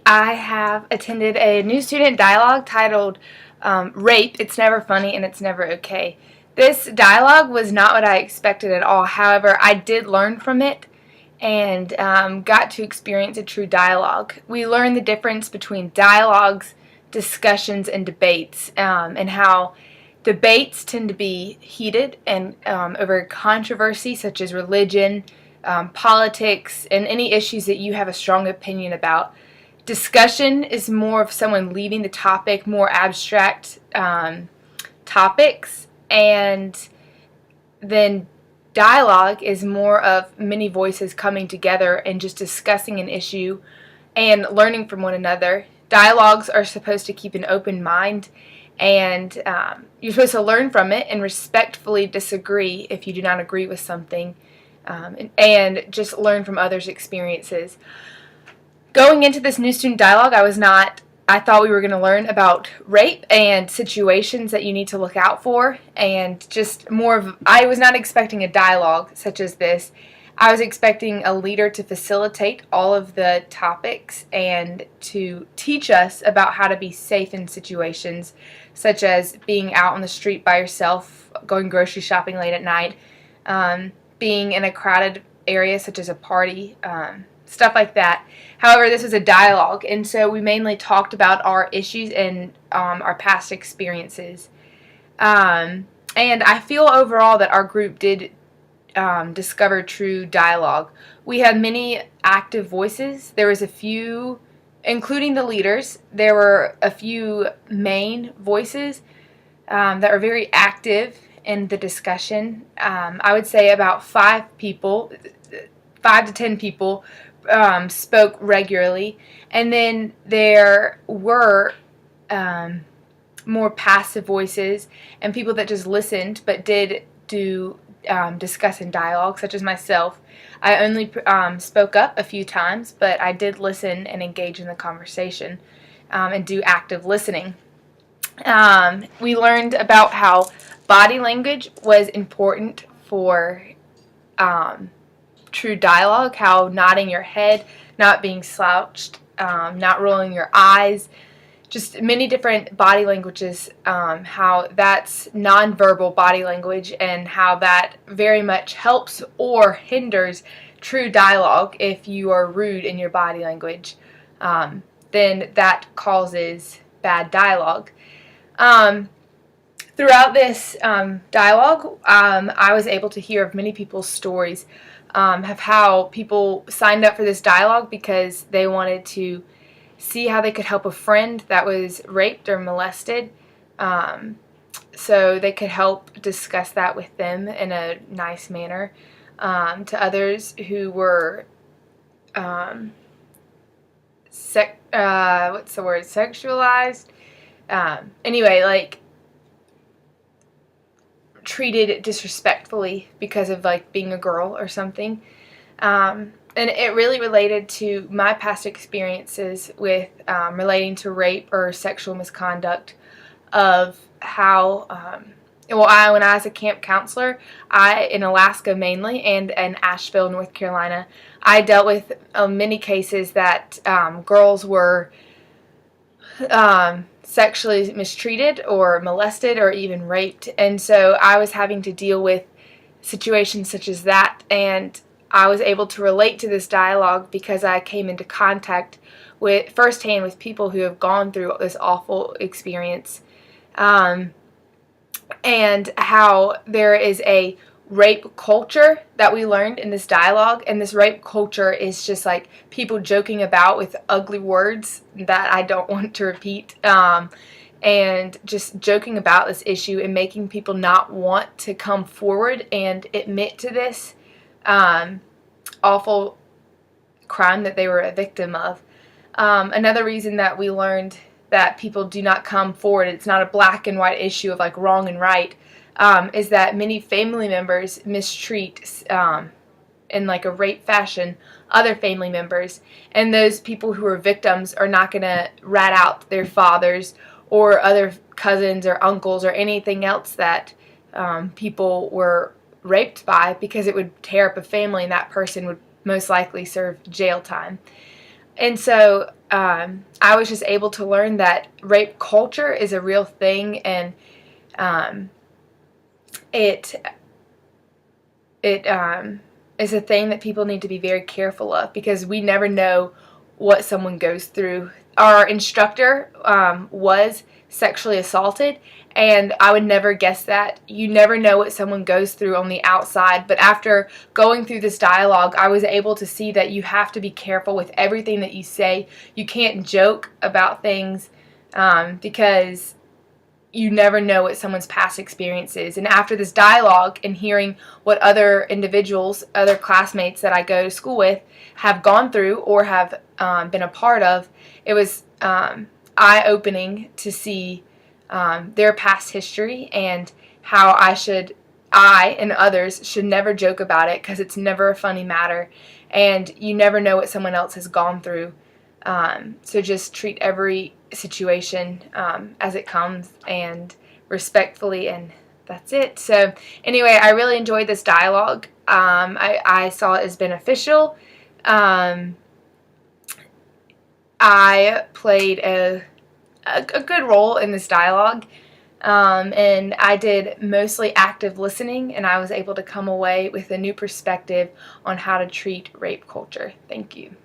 I have attended a new student dialogue titled Rape, It's Never Funny and It's Never Okay. This dialogue was not what I expected at all. However, I did learn from it and got to experience a true dialogue. We learned the difference between dialogues, discussions, and debates, and how debates tend to be heated and over controversy such as religion, politics, and any issues that you have a strong opinion about. Discussion is more of someone leading the topic, more abstract topics, and then dialogue is more of many voices coming together and just discussing an issue and learning from one another. Dialogues are supposed to keep an open mind, and you're supposed to learn from it and respectfully disagree if you do not agree with something, and just learn from others' experiences. Going into this new student dialogue, I thought we were going to learn about rape and situations that you need to look out for, and just I was not expecting a dialogue such as this. I was expecting a leader to facilitate all of the topics and to teach us about how to be safe in situations such as being out on the street by yourself, going grocery shopping late at night, being in a crowded area such as a party, stuff like that. However, this was a dialogue, and so we mainly talked about our issues and our past experiences. And I feel overall that our group did discover true dialogue. We had many active voices. There was a few, including the leaders, there were a few main voices that were very active in the discussion. I would say about 5 to 10 people spoke regularly, and then there were more passive voices and people that just listened but did do discuss in dialogue, such as myself. I only spoke up a few times, but I did listen and engage in the conversation and do active listening. We learned about how body language was important for true dialogue, how nodding your head, not being slouched, not rolling your eyes, just many different body languages, how that's nonverbal body language and how that very much helps or hinders true dialogue. If you are rude in your body language, then that causes bad dialogue. Throughout this dialogue, I was able to hear of many people's stories of how people signed up for this dialogue because they wanted to see how they could help a friend that was raped or molested, so they could help discuss that with them in a nice manner. To others who were sexualized, anyway, like treated disrespectfully because of like being a girl or something. And it really related to my past experiences with relating to rape or sexual misconduct, of how when I was a camp counselor, in Alaska mainly, and in Asheville, North Carolina, I dealt with many cases that girls were sexually mistreated or molested or even raped, and so I was having to deal with situations such as that, and I was able to relate to this dialogue because I came into contact with firsthand with people who have gone through this awful experience, and how there is a rape culture that we learned in this dialogue, and this rape culture is just like people joking about with ugly words that I don't want to repeat, and just joking about this issue and making people not want to come forward and admit to this awful crime that they were a victim of. Another reason that we learned that people do not come forward, it's not a black and white issue of like wrong and right, is that many family members mistreat in like a rape fashion other family members, and those people who are victims are not going to rat out their fathers or other cousins or uncles or anything else that people were raped by, because it would tear up a family and that person would most likely serve jail time. And so I was just able to learn that rape culture is a real thing, and um, it is a thing that people need to be very careful of, because we never know what someone goes through. Our instructor was sexually assaulted, and I would never guess that. You never know what someone goes through on the outside, but after going through this dialogue, I was able to see that you have to be careful with everything that you say. You can't joke about things because you never know what someone's past experience is. And after this dialogue and hearing what other individuals, other classmates that I go to school with have gone through or have been a part of, it was eye-opening to see their past history and how I and others should never joke about it, because it's never a funny matter, and you never know what someone else has gone through. So just treat every situation as it comes, and respectfully, and that's it. So anyway, I really enjoyed this dialogue. I saw it as beneficial. I played a good role in this dialogue, and I did mostly active listening, and I was able to come away with a new perspective on how to treat rape culture. Thank you.